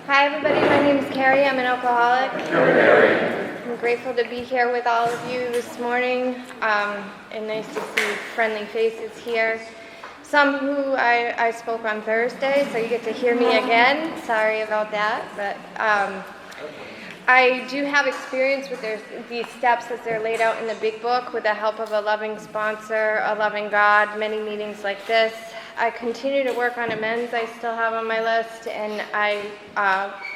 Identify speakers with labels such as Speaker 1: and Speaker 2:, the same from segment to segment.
Speaker 1: Hi everybody, my name is Kerri. I'm an alcoholic. I'm grateful to be here with all of you this morning, and nice to see friendly faces here. Some who I spoke on Thursday, so you get to hear me again. Sorry about that, but I do have experience with these steps as they're laid out in the big book with the help of a loving sponsor, a loving God, many meetings like this. I continue to work on amends I still have on my list, and I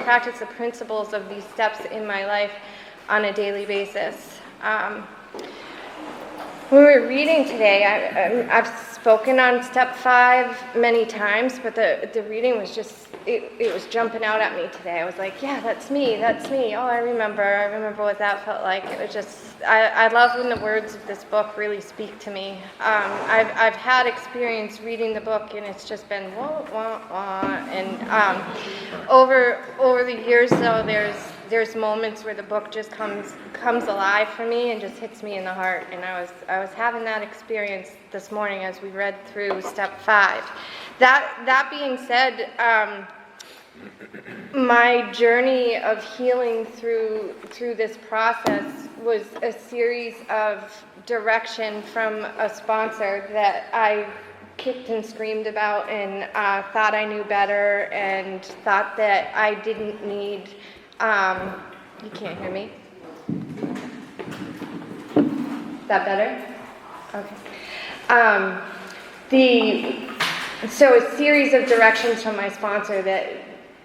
Speaker 1: practice the principles of these steps in my life on a daily basis. When we were reading today, I've spoken on step 5 many times, but the reading was just, it was jumping out at me today. I was like, yeah, that's me. Oh, I remember what that felt like. It was just, I love when the words of this book really speak to me. I've had experience reading the book, and it's just been wah, wah, wah. And over the years, though, there's moments where the book just comes alive for me and just hits me in the heart. And I was having that experience this morning as we read through step 5. That being said, my journey of healing through this process was a series of direction from a sponsor that I kicked and screamed about and thought I knew better and thought that I didn't need. You can't hear me? Is that better? Okay. So a series of directions from my sponsor that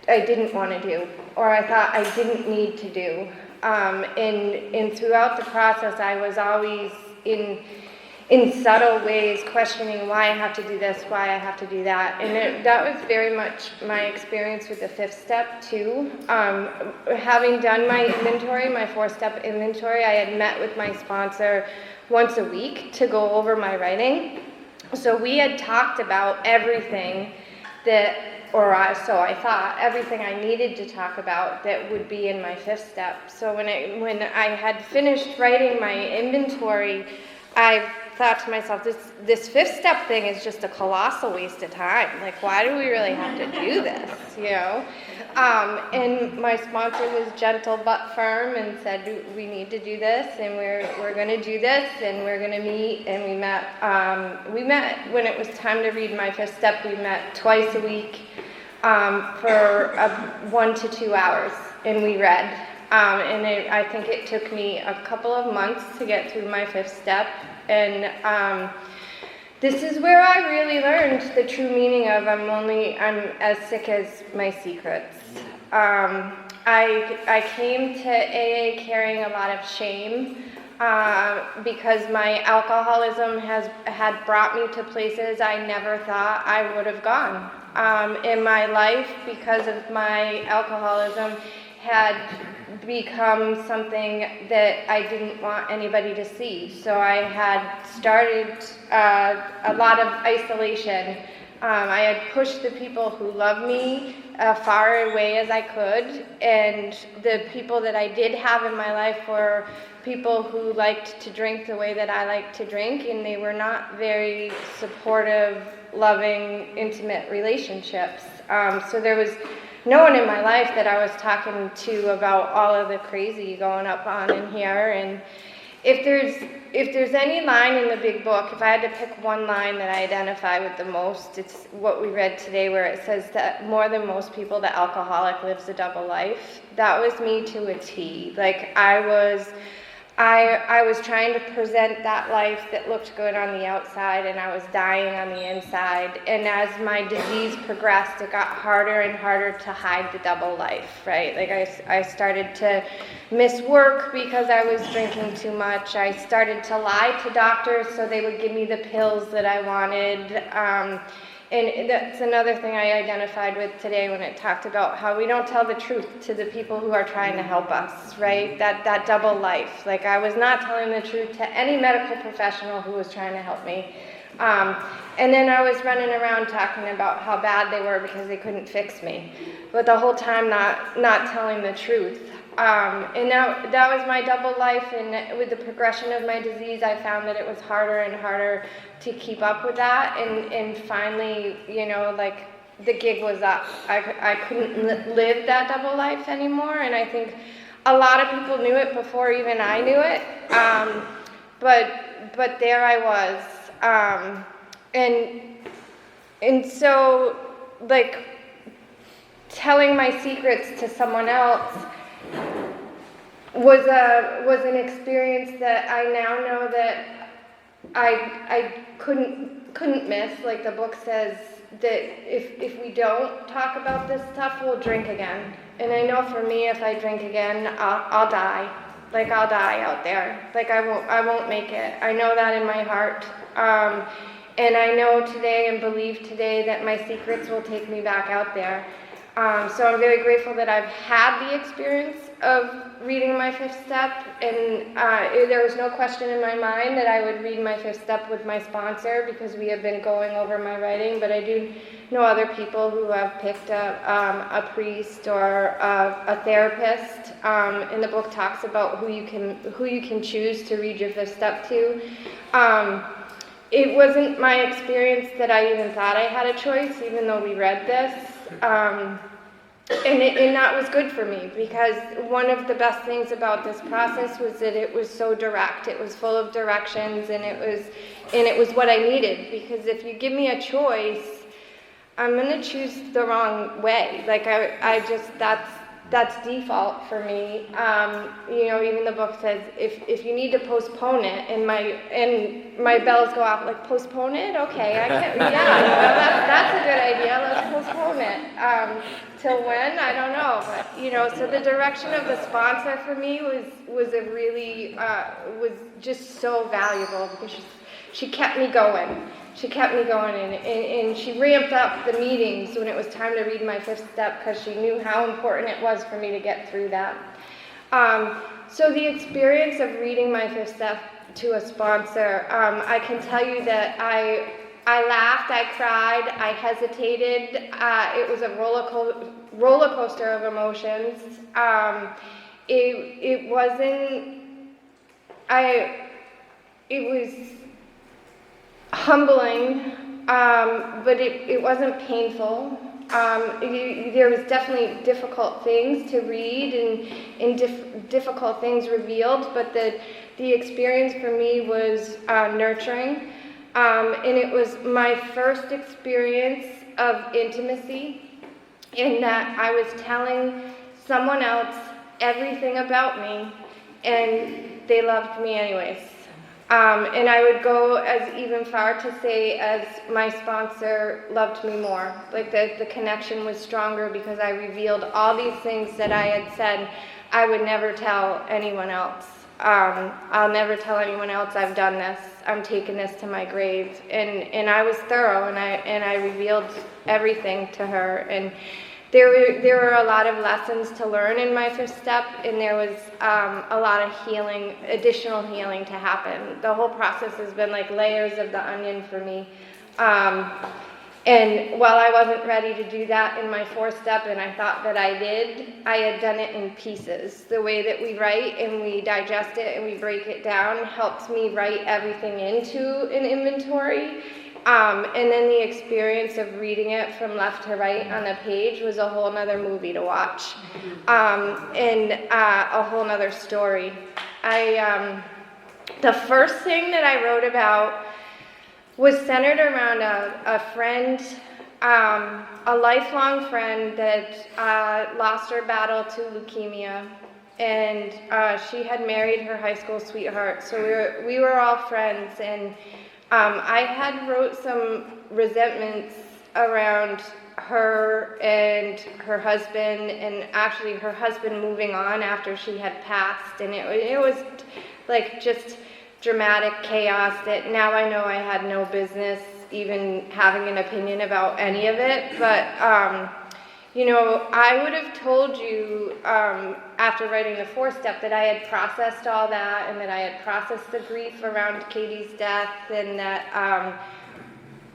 Speaker 1: I didn't want to do, or I thought I didn't need to do. And throughout the process, I was always in subtle ways questioning why I have to do this, why I have to do that. And that was very much my experience with the 5th step too. Having done my inventory, my 4-step inventory, I had met with my sponsor once a week to go over my writing. So we had talked about everything so I thought, everything I needed to talk about that would be in my 5th step. So when I had finished writing my inventory, I thought to myself, this 5th step thing is just a colossal waste of time. Like, why do we really have to do this, you know? And my sponsor was gentle but firm and said, we need to do this, and we're going to do this, and we're going to meet. And we met when it was time to read my 5th step. We met twice a week for 1 to 2 hours, and we read. I think it took me a couple of months to get through my 5th step. And this is where I really learned the true meaning of I'm as sick as my secrets. I came to AA carrying a lot of shame because my alcoholism had brought me to places I never thought I would have gone. In my life, because of my alcoholism, had become something that I didn't want anybody to see. So I had started a lot of isolation. I had pushed the people who loved me far away as I could, and the people that I did have in my life were people who liked to drink the way that I like to drink, and they were not very supportive, loving, intimate relationships. So there was no one in my life that I was talking to about all of the crazy going on in here. And if there's any line in the big book, if I had to pick one line that I identify with the most, it's what we read today, where it says that more than most people, the alcoholic lives a double life. That was me to a T. Like, I was trying to present that life that looked good on the outside, and I was dying on the inside. And as my disease progressed, it got harder and harder to hide the double life, right? Like, I started to miss work because I was drinking too much. I started to lie to doctors so they would give me the pills that I wanted. And that's another thing I identified with today when it talked about how we don't tell the truth to the people who are trying to help us, right? That double life. Like, I was not telling the truth to any medical professional who was trying to help me. And then I was running around talking about how bad they were because they couldn't fix me. But the whole time not telling the truth. And that was my double life, and with the progression of my disease, I found that it was harder and harder to keep up with that, and finally, the gig was up. I couldn't live that double life anymore, and I think a lot of people knew it before even I knew it. But there I was, and so like telling my secrets to someone else was an experience that I now know that I couldn't miss. Like the book says, that if we don't talk about this stuff, we'll drink again. And I know for me, if I drink again, I'll die. Like I'll die out there. Like I won't make it. I know that in my heart. And I know today and believe today that my secrets will take me back out there. So I'm very grateful that I've had the experience of reading my fifth step, and there was no question in my mind that I would read my fifth step with my sponsor because we have been going over my writing, but I do know other people who have picked up a priest or a therapist, and the book talks about who you can choose to read your fifth step to. It wasn't my experience that I even thought I had a choice, even though we read this. And that was good for me, because one of the best things about this process was that it was so direct. It was full of directions, and it was what I needed. Because if you give me a choice, I'm gonna choose the wrong way. Like that's default for me. Even the book says if you need to postpone it, and my bells go off like, postpone it? Okay, I can. Yeah, that's a good idea. Let's postpone it. Till when? I don't know. But so the direction of the sponsor for me was a really was just so valuable, because she kept me going. She kept me going, and she ramped up the meetings when it was time to read my fifth step, because she knew how important it was for me to get through that. So the experience of reading my fifth step to a sponsor, I can tell you that I laughed, I cried, I hesitated. It was a roller coaster of emotions. It was humbling, but it wasn't painful. There was definitely difficult things to read and difficult things revealed, but the experience for me was nurturing, and it was my first experience of intimacy, in that I was telling someone else everything about me, and they loved me anyways. And I would go as even far to say as my sponsor loved me more. Like the connection was stronger, because I revealed all these things that I had said I would never tell anyone else. I'll never tell anyone else I've done this. I'm taking this to my grave. And I was thorough, and I revealed everything to her. And there were a lot of lessons to learn in my fifth step, and there was a lot of healing, additional healing to happen. The whole process has been like layers of the onion for me. And while I wasn't ready to do that in my fourth step, and I thought that I had done it in pieces. The way that we write and we digest it and we break it down helps me write everything into an inventory. And then the experience of reading it from left to right on the page was a whole nother movie to watch, and a whole nother story. The first thing that I wrote about was centered around a friend, a lifelong friend that lost her battle to leukemia, and she had married her high school sweetheart, so we were all friends, and I had wrote some resentments around her and her husband, and actually her husband moving on after she had passed, and it was like just dramatic chaos that now I know I had no business even having an opinion about any of it. But I would have told you after writing the fourth step that I had processed all that, and that I had processed the grief around Katie's death, and that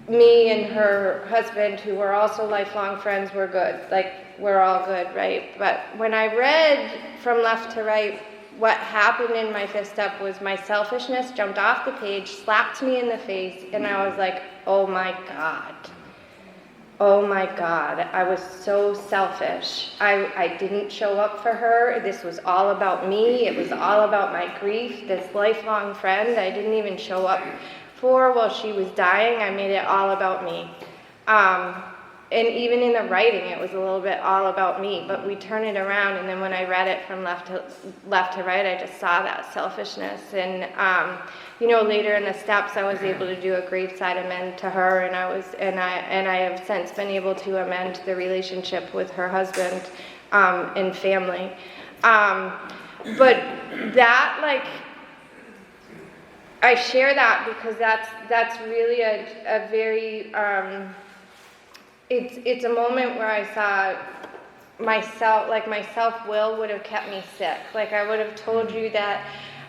Speaker 1: me and her husband, who were also lifelong friends, were good. Like, we're all good, right? But when I read from left to right, what happened in my fifth step was my selfishness jumped off the page, slapped me in the face, and I was like, oh my God. oh my God, I was so selfish. I didn't show up for her. This was all about me. It was all about my grief. This lifelong friend I didn't even show up for while she was dying. I made it all about me. And even in the writing, it was a little bit all about me, but we turn it around, and then when I read it from left to right, I just saw that selfishness. And later in the steps, I was able to do a graveside amend to her, and I have since been able to amend the relationship with her husband and family. But that, I share that because that's really a very it's a moment where I saw myself, my self-will would have kept me sick. I would have told you that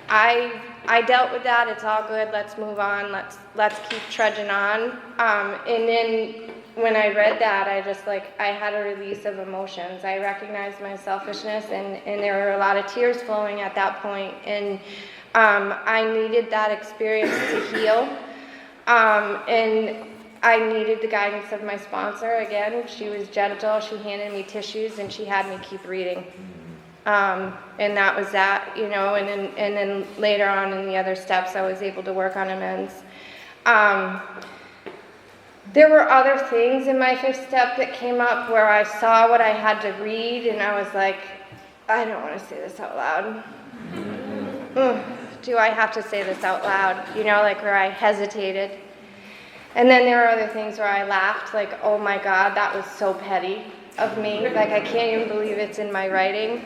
Speaker 1: I dealt with that, it's all good, let's move on, let's keep trudging on. And then when I read that, I had a release of emotions. I recognized my selfishness, and there were a lot of tears flowing at that point. And I needed that experience to heal. And I needed the guidance of my sponsor again. She was gentle, she handed me tissues, and she had me keep reading. And that was that, and then later on in the other steps, I was able to work on amends. There were other things in my fifth step that came up where I saw what I had to read, and I was like, I don't want to say this out loud. Do I have to say this out loud? Where I hesitated. And then there were other things where I laughed, oh my God, that was so petty of me. I can't even believe it's in my writing.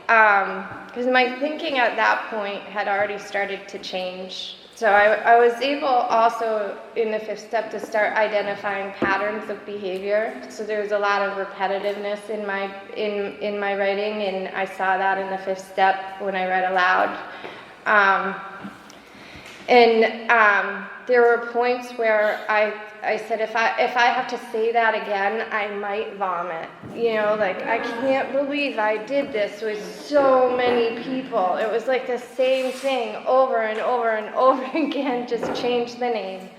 Speaker 1: Because my thinking at that point had already started to change. So I was able also in the fifth step to start identifying patterns of behavior. So there was a lot of repetitiveness in my writing, and I saw that in the fifth step when I read aloud. There were points where I said, if I have to say that again, I might vomit. I can't believe I did this with so many people. It was the same thing over and over and over again, just change the name.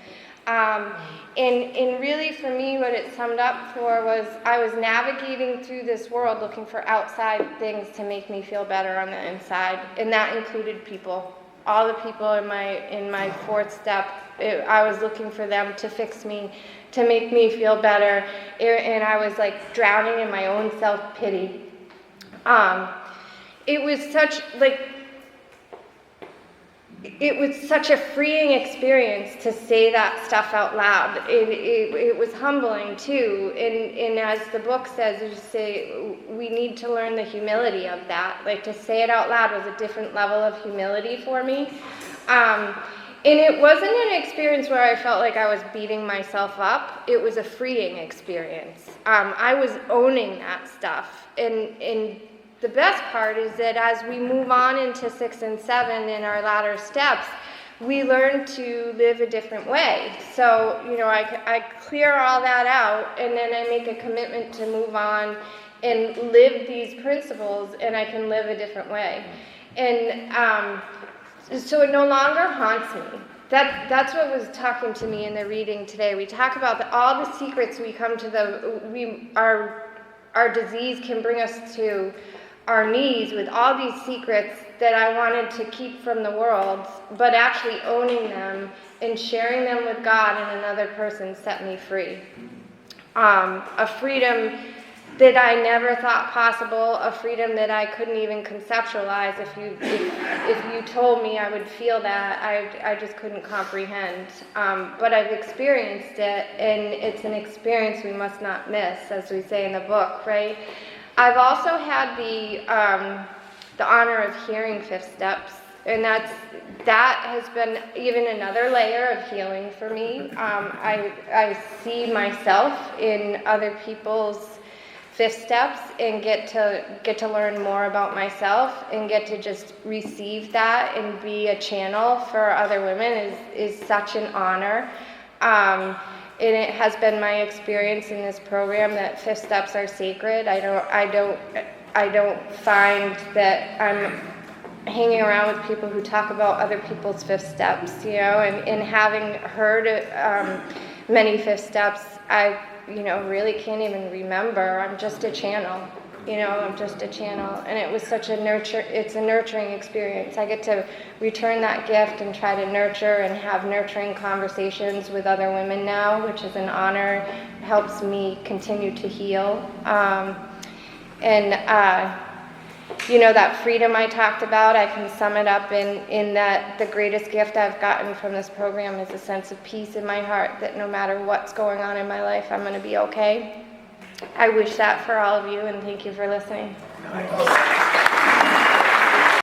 Speaker 1: And really for me, what it summed up for was I was navigating through this world looking for outside things to make me feel better on the inside, and that included people. All the people in my fourth step, I was looking for them to fix me, to make me feel better, and I was drowning in my own self-pity. It was such a freeing experience to say that stuff out loud. It was humbling too, and as the book says, we need to learn the humility of that. To say it out loud was a different level of humility for me. And it wasn't an experience where I felt like I was beating myself up. It was a freeing experience. I was owning that stuff. And the best part is that as we move on into 6 and 7 in our latter steps, we learn to live a different way. So, I clear all that out, and then I make a commitment to move on and live these principles, and I can live a different way. And so it no longer haunts me. That's what was talking to me in the reading today. We talk about all the secrets we come to our disease can bring us to our knees with all these secrets that I wanted to keep from the world, but actually owning them and sharing them with God and another person set me free. A freedom that I never thought possible, a freedom that I couldn't even conceptualize. If you told me I would feel that, I just couldn't comprehend. But I've experienced it, and it's an experience we must not miss, as we say in the book, right? I've also had the honor of hearing fifth steps, and that has been even another layer of healing for me. I see myself in other people's fifth steps and get to learn more about myself and get to just receive that and be a channel for other women is such an honor. And it has been my experience in this program that fifth steps are sacred. I don't find that I'm hanging around with people who talk about other people's fifth steps, and having heard many fifth steps, really can't even remember. I'm just a channel. I'm just a channel. And it was such it's a nurturing experience. I get to return that gift and try to nurture and have nurturing conversations with other women now, which is an honor. It helps me continue to heal. That freedom I talked about, I can sum it up in that the greatest gift I've gotten from this program is a sense of peace in my heart that no matter what's going on in my life, I'm going to be okay. I wish that for all of you, and thank you for listening.